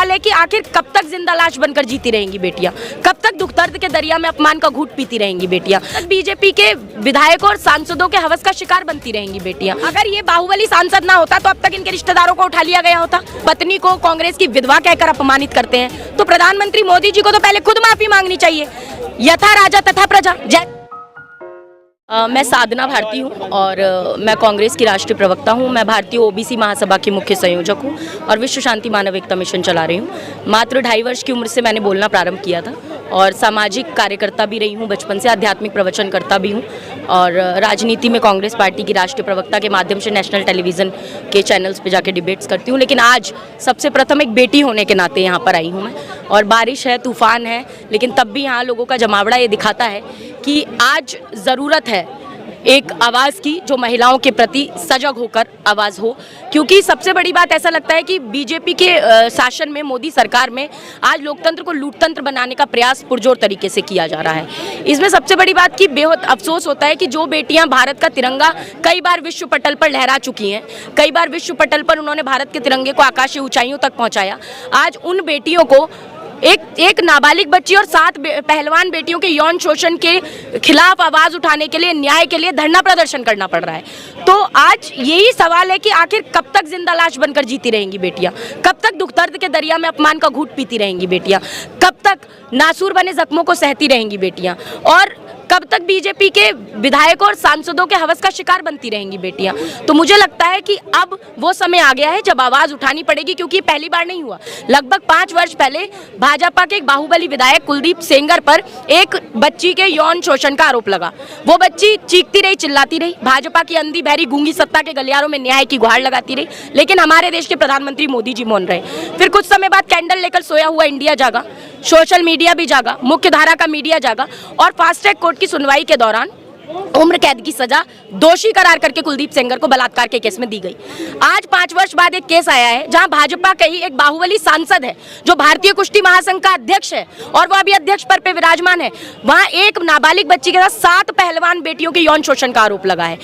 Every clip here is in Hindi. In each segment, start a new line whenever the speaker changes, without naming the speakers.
सवाल है कि आखिर कब तक जिंदा लाश बनकर जीती रहेंगी बेटियां, कब तक दुख दर्द के दरिया में अपमान का घूंट पीती रहेंगी बेटियां, बीजेपी के विधायकों और सांसदों के हवस का शिकार बनती रहेंगी बेटियां। अगर ये बाहुबली सांसद ना होता तो अब तक इनके रिश्तेदारों को उठा लिया गया होता। पत्नी को कांग्रेस की विधवा कहकर अपमानित करते हैं तो प्रधानमंत्री मोदी जी को तो पहले खुद माफी मांगनी चाहिए। यथा राजा तथा प्रजा। मैं साधना भारती हूँ और मैं कांग्रेस की राष्ट्रीय प्रवक्ता हूँ। मैं भारतीय ओबीसी महासभा की मुख्य संयोजक हूँ और विश्व शांति मानव एकता मिशन चला रही हूँ। मात्र 2.5 वर्ष की उम्र से मैंने बोलना प्रारंभ किया था और सामाजिक कार्यकर्ता भी रही हूँ, बचपन से आध्यात्मिक प्रवचन करता भी हूँ और राजनीति में कांग्रेस पार्टी की राष्ट्रीय प्रवक्ता के माध्यम से नेशनल टेलीविज़न के चैनल्स पे जाके डिबेट्स करती हूँ। लेकिन आज सबसे प्रथम एक बेटी होने के नाते यहाँ पर आई हूँ मैं। और बारिश है, तूफान है, लेकिन तब भी यहाँ लोगों का जमावड़ा ये दिखाता है कि आज ज़रूरत है एक आवाज़ की जो महिलाओं के प्रति सजग होकर आवाज़ हो। क्योंकि सबसे बड़ी बात ऐसा लगता है कि बीजेपी के शासन में, मोदी सरकार में आज लोकतंत्र को लूटतंत्र बनाने का प्रयास पुरजोर तरीके से किया जा रहा है। इसमें सबसे बड़ी बात कि बेहद अफसोस होता है कि जो बेटियां भारत का तिरंगा कई बार विश्व पटल पर लहरा चुकी हैं, कई बार विश्व पटल पर उन्होंने भारत के तिरंगे को आकाशीय ऊंचाइयों तक पहुँचाया, आज उन बेटियों को एक नाबालिग बच्ची और 7 पहलवान बेटियों के यौन शोषण के खिलाफ आवाज उठाने के लिए, न्याय के लिए धरना प्रदर्शन करना पड़ रहा है। तो आज यही सवाल है कि आखिर कब तक जिंदा लाश बनकर जीती रहेंगी बेटियां, कब तक दुख दर्द के दरिया में अपमान का घूंट पीती रहेंगी बेटियां, कब तक नासूर बने जख्मों को सहती रहेंगी बेटियां और कब तक बीजेपी के विधायकों और सांसदों के हवस का शिकार बनती रहेंगी बेटियां। तो मुझे लगता है कि अब वो समय आ गया है जब आवाज उठानी पड़ेगी, क्योंकि पहली बार नहीं हुआ। लगभग 5 वर्ष पहले भाजपा के एक बाहुबली विधायक कुलदीप सेंगर पर एक बच्ची के यौन शोषण का आरोप लगा। वो बच्ची चीखती रही, चिल्लाती रही, भाजपा की अंधी बहरी गूंगी सत्ता के गलियारों में न्याय की गुहार लगाती रही, लेकिन हमारे देश के प्रधानमंत्री मोदी जी मौन रहे। फिर कुछ समय बाद कैंडल लेकर सोया हुआ इंडिया जागा, सोशल मीडिया भी जागा, मुख्य धारा का मीडिया जागा और फास्ट ट्रैक कोर्ट की सुनवाई के दौरान उम्र कैद की सजा दोषी करार करके कुलदीप सेंगर को बलात्कार के केस में दी गई। आज 5 वर्ष बाद एक केस आया है जहां भाजपा का ही एक बाहुबली सांसद है जो भारतीय कुश्ती महासंघ का अध्यक्ष है और वह अभी अध्यक्ष पद पे विराजमान है। वहां एक नाबालिग बच्ची के साथ 7 पहलवान बेटियों के यौन शोषण का आरोप लगा है।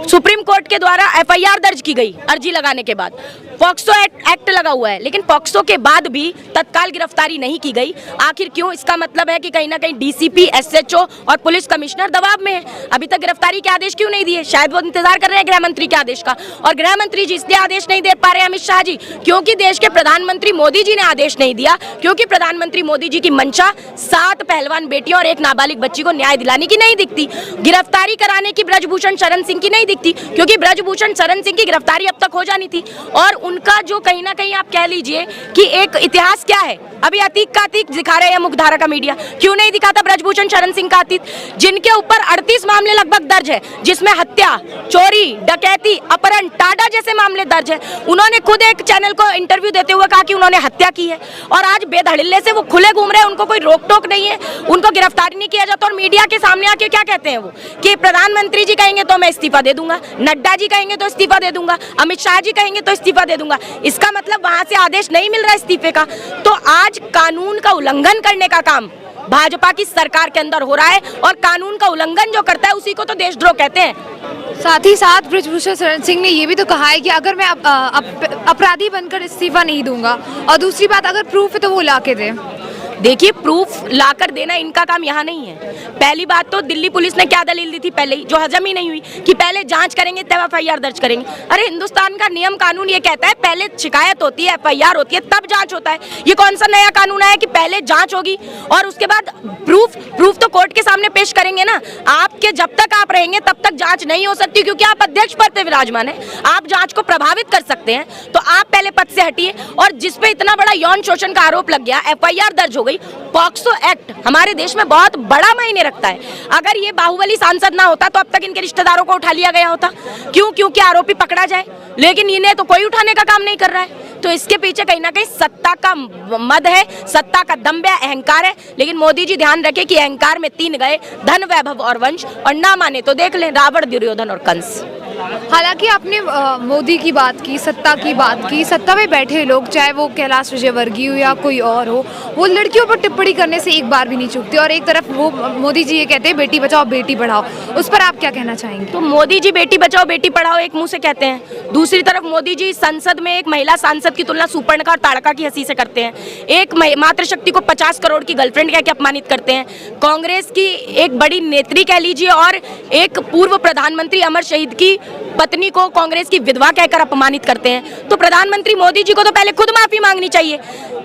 सुप्रीम कोर्ट के द्वारा FIR दर्ज की गई अर्जी लगाने के बाद। पॉक्सो एक्ट लगा हुआ है, लेकिन पॉक्सो के बाद भी तत्काल गिरफ्तारी नहीं की गई। आखिर क्यों? इसका मतलब है कि कहीं ना कहीं DCP, SHO और पुलिस कमिश्नर दबाव में है। अभी तक गिरफ्तारी के आदेश क्यों नहीं दिए? शायद वो इंतजार कर रहे हैं गृह मंत्री के आदेश का। और गृह मंत्री जी इसलिए आदेश नहीं दे पा रहे अमित शाह जी, क्योंकि देश के प्रधानमंत्री मोदी जी ने आदेश नहीं दिया, क्योंकि प्रधानमंत्री मोदी जी की मंशा 7 पहलवान बेटियों और एक नाबालिग बच्ची को न्याय दिलाने की नहीं दिखती। गिरफ्तारी कराने की ब्रजभूषण शरण सिंह की नहीं दिखती, क्योंकि ब्रजभूषण शरण सिंह की गिरफ्तारी अब तक हो जानी थी। और उनका जो कहीं ना कहीं आप कह लीजिए कि एक इतिहास क्या है, अभी अतीक का अतीक दिखा रहे हैं मुख्यधारा का मीडिया, क्यों नहीं दिखाता ब्रजभूषण शरण सिंह का अतीत, जिनके ऊपर 38 मामले लगभग दर्ज है, जिसमें हत्या, चोरी, डकैती, अपहरण, टाडा जैसे मामले दर्ज है। उन्होंने खुद एक चैनल को इंटरव्यू देते हुए कहा कि उन्होंने हत्या की है और आज बेधड़िल्ले से वो खुले घूम रहे हैं, उनको कोई रोक टोक नहीं है, उनको गिरफ्तार नहीं किया जाता। और मीडिया के सामने आके क्या कहते हैं वो कि प्रधानमंत्री जी कहेंगे तो मैं इस्तीफा दे दूंगा, नड्डा जी कहेंगे तो इस्तीफा दे दूंगा, अमित शाह जी कहेंगे तो इस्तीफा दे दूंगा। इसका मतलब वहां से आदेश नहीं मिल रहा इस्तीफे का। तो आज कानून का उल्लंघन करने का काम भाजपा की सरकार के अंदर हो रहा है और कानून का उल्लंघन जो करता है उसी को तो देशद्रोह कहते हैं।
साथ ही साथ ब्रजभूषण शरण सिंह ने ये भी तो कहा है कि अगर मैं अपराधी बनकर इस्तीफा नहीं दूंगा, और दूसरी बात अगर प्रूफ है तो वो ला के दे।
देखिए, प्रूफ लाकर देना इनका काम यहाँ नहीं है। पहली बात तो दिल्ली पुलिस ने क्या दलील दी थी पहले ही, जो हजम ही नहीं हुई, कि पहले जांच करेंगे तब FIR दर्ज करेंगे। अरे हिंदुस्तान का नियम कानून ये कहता है पहले शिकायत होती है, FIR होती है, तब जांच होता है। ये कौन सा नया कानून है कि पहले जांच होगी और उसके बाद प्रूफ तो कोर्ट के सामने पेश करेंगे ना। आपके जब तक आप रहेंगे तब तक जांच नहीं हो सकती, क्योंकि आप अध्यक्ष पद पे विराजमान है, आप जांच को प्रभावित कर सकते हैं। तो आप पहले पद से हटिए। और जिसपे इतना बड़ा यौन शोषण का आरोप लग गया, FIR दर्ज हो गई, पॉक्सो एक्ट हमारे देश में बहुत बड़ा मायने रखता है। अगर ये बाहुबली सांसद ना होता तो अब तक इनके रिश्तेदारों को उठा लिया गया होता। क्यों? क्योंकि आरोपी पकड़ा जाए, लेकिन इन्हें तो कोई उठाने का काम नहीं कर रहा है। तो इसके पीछे कहीं ना कहीं सत्ता का मद है, सत्ता का दम्भ है, अहंकार है। लेकिन मोदी जी ध्यान रखें कि अहंकार में 3 गए, धन, वैभव और वंश, और ना माने तो देख लें रावण, दुर्योधन और कंस।
हालांकि आपने मोदी की बात की, सत्ता की बात की, सत्ता में बैठे लोग चाहे वो कैलाश विजयवर्गीय हो या कोई और हो, वो लड़कियों पर टिप्पणी करने से एक बार भी नहीं चूकते और एक तरफ वो मोदी जी ये कहते हैं बेटी बचाओ बेटी पढ़ाओ, उस पर आप क्या कहना चाहेंगे?
तो मोदी जी बेटी बचाओ बेटी पढ़ाओ एक मुंह से कहते हैं, दूसरी तरफ मोदी जी संसद में एक महिला सांसद की तुलना सुपर्णखा और ताड़का की हंसी से करते हैं, एक मातृशक्ति को 50 करोड़ की गर्लफ्रेंड कह के अपमानित करते हैं, कांग्रेस की एक बड़ी नेत्री कह लीजिए और एक पूर्व प्रधानमंत्री अमर शहीद की पत्नी को कांग्रेस की विधवा कहकर अपमानित करते हैं। तो प्रधानमंत्री मोदी जी को तो पहले खुद माफी मांगनी चाहिए।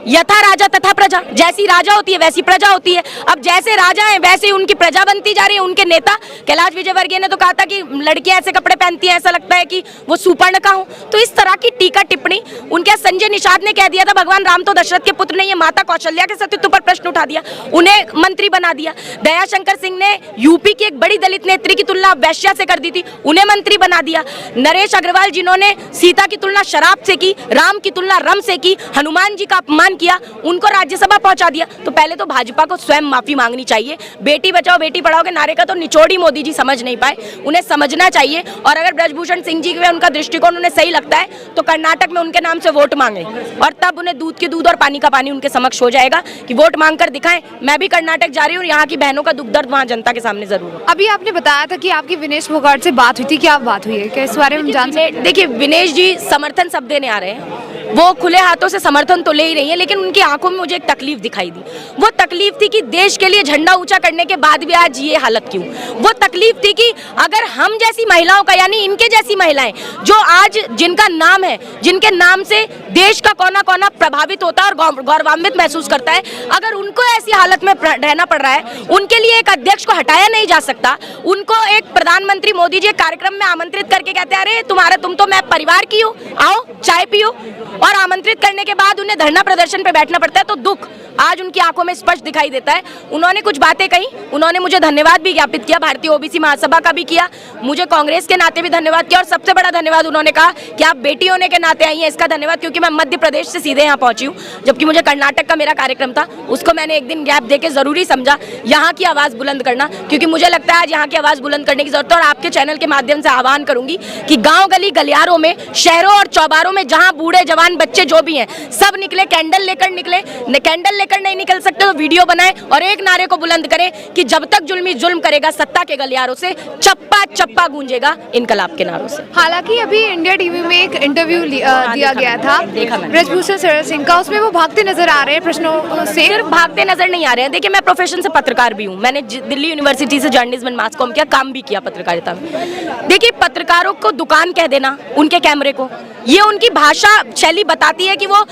यथा राजा तथा प्रजा, जैसी राजा होती है वैसी प्रजा होती है। अब जैसे राजा हैं वैसे ही उनकी प्रजा बनती जा रही है। उनके नेता कैलाश विजयवर्गीय ने तो कहा था कि लड़कियां ऐसे कपड़े पहनती हैं ऐसा लगता है कि वो सुपर्णखा हो। तो इस तरह की टीका टिप्पणी उनके संजय निषाद ने कह दिया था भगवान राम तो दशरथ के पुत्र नहीं है, माता कौशल्या के सतीत्व पर प्रश्न उठा दिया, उन्हें मंत्री बना दिया। दयाशंकर सिंह ने यूपी की एक बड़ी दलित नेत्री की तुलना वैश्या से कर दी थी, उन्हें मंत्री बना दिया। नरेश अग्रवाल जिन्होंने सीता की तुलना शराब से की, राम की तुलना रम से की, हनुमान जी का अपमान किया, उनको राज्यसभा पहुंचा दिया। तो पहले तो भाजपा को स्वयं माफी मांगनी चाहिए। बेटी बचाओ बेटी पढ़ाओ के नारे का तो निचोड़ ही मोदी जी समझ नहीं पाए, उन्हें समझना चाहिए। और अगर ब्रजभूषण सिंह जी के उनका दृष्टिकोण उन्हें सही लगता है तो कर्नाटक में उनके नाम से वोट मांगे और तब उन्हें दूध की दूध और पानी का पानी उनके समक्ष हो जाएगा कि वोट मांग कर दिखाएं। मैं भी कर्नाटक जा रही हूँ, यहाँ की बहनों का दुख दर्द वहाँ जनता के सामने जरूर हो।
अभी आपने बताया था कि आपकी विनेश फोगाट से बात हुई थी, क्या बात हुई है, क्या इस बारे में जान सकते हैं?
देखिए विनेश जी समर्थन सब देने आ रहे हैं, वो खुले हाथों से समर्थन तो ले ही रही है, लेकिन उनकी आंखों में मुझे एक तकलीफ दिखाई दी। वो तकलीफ थी कि देश के लिए झंडा ऊंचा करने के बाद भी आज ये हालत क्यों। वो तकलीफ थी कि अगर हम जैसी महिलाओं का यानी इनके जैसी महिलाएं जो आज जिनका नाम है, जिनके नाम से देश का कोना कोना प्रभावित होता है और गौरवान्वित महसूस करता है, अगर उनको ऐसी हालत में रहना पड़ रहा है, उनके लिए एक अध्यक्ष को हटाया नहीं जा सकता, उनको एक प्रधानमंत्री मोदी जी कार्यक्रम में आमंत्रित करके कहते हैं अरे तुम तो मैं परिवार की हूँ, आओ चाय पियो, और आमंत्रित करने के बाद उन्हें धरना प्रदर्शन पे बैठना पड़ता है। तो दुख आज उनकी आंखों में स्पष्ट दिखाई देता है। उन्होंने कुछ बातें कही, उन्होंने मुझे धन्यवाद भी ज्ञापित किया, भारतीय ओबीसी महासभा का भी किया, मुझे कांग्रेस के नाते भी धन्यवाद किया और सबसे बड़ा धन्यवाद उन्होंने कहा कि आप बेटी होने के नाते आई हैं, इसका धन्यवाद, क्योंकि मैं मध्य प्रदेश से सीधे यहाँ पहुंची हूँ, जबकि मुझे कर्नाटक का मेरा कार्यक्रम था, उसको मैंने एक दिन गैप देके जरूरी समझा यहाँ की आवाज़ बुलंद करना, क्योंकि मुझे लगता है आज यहाँ की आवाज़ बुलंद करने की जरूरत है। और आपके चैनल के माध्यम से आह्वान करूंगी कि गाँव गली गलियारों में, शहरों और चौबारों में जहाँ बूढ़े जवान बच्चे जो भी हैं सब निकले, कैंडल लेकर निकले, कैंडल लेकर नहीं निकल सकते तो वीडियो बनाएं और एक नारे को बुलंद करें कि जब तक जुल्मी जुल्म करेगा सत्ता के गलियारों से चप्पा चप्पा गूंजेगा इनकलाब के नारों से।
हालांकि अभी इंडिया टीवी में एक इंटरव्यू दिया गया था ब्रजभूषण शरण सिंह का, उसमें वो भागते नजर आ रहे हैं प्रश्नों से।
सिर्फ भागते नजर नहीं आ रहे हैं, देखिए मैं प्रोफेशन से पत्रकार भी हूँ, मैंने दिल्ली यूनिवर्सिटी से जर्नलिज्म एंड मास कॉम किया, काम भी किया पत्रकारिता में। देखिए पत्रकारों को दुकान कह देना, उनके कैमरे को, ये उनकी भाषा शैली बताती है कि वो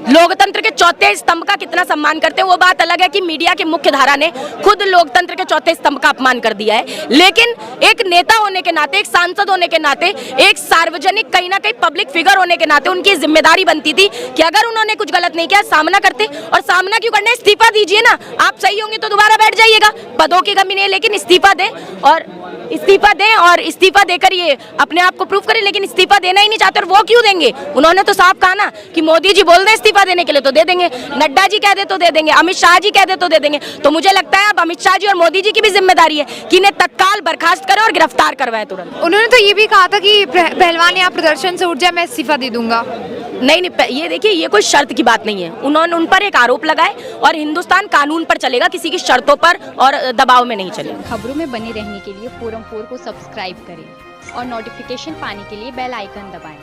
लोकतंत्र के चौथे स्तंभ का कितना सम्मान करते हैं। वो बात अलग है कि मीडिया की मुख्य धारा ने खुद लोकतंत्र के चौथे स्तंभ का अपमान कर दिया है, लेकिन एक नेता होने के नाते, एक सांसद होने के नाते, एक सार्वजनिक कहीं ना कहीं पब्लिक फिगर होने के नाते उनकी जिम्मेदारी बनती थी कि अगर उन्होंने कुछ गलत नहीं किया सामना करते। और सामना क्यों करना है, इस्तीफा दीजिए ना, आप सही होंगे तो दोबारा बैठ जाइएगा, पदों की कमी नहीं है, लेकिन इस्तीफा दें और इस्तीफा देकर ये अपने आप को प्रूव करें। लेकिन इस्तीफा देना ही नहीं चाहते, और वो क्यों देंगे? उन्होंने तो साफ कहा ना कि मोदी जी बोल दें इस्तीफा देने के लिए तो दे देंगे, नड्डा जी कह दे तो दे देंगे, अमित शाह जी कह दे तो दे देंगे। तो मुझे लगता है अब अमित शाह जी और मोदी जी की भी जिम्मेदारी है कि इन्हें तत्काल बर्खास्त करें और गिरफ्तार करवाएं तुरंत।
उन्होंने तो ये भी कहा था कि पहलवान यहाँ प्रदर्शन से उठ जाए मैं इस्तीफा दे दूंगा।
नहीं, ये देखिए ये कोई शर्त की बात नहीं है, उन्होंने उन पर एक आरोप लगाए और हिंदुस्तान कानून पर चलेगा, किसी की शर्तों पर और दबाव में नहीं चलेगा।
खबरों में बने रहने के लिए फोरम 4 को सब्सक्राइब करें और नोटिफिकेशन पाने के लिए बेल आइकन दबाएं।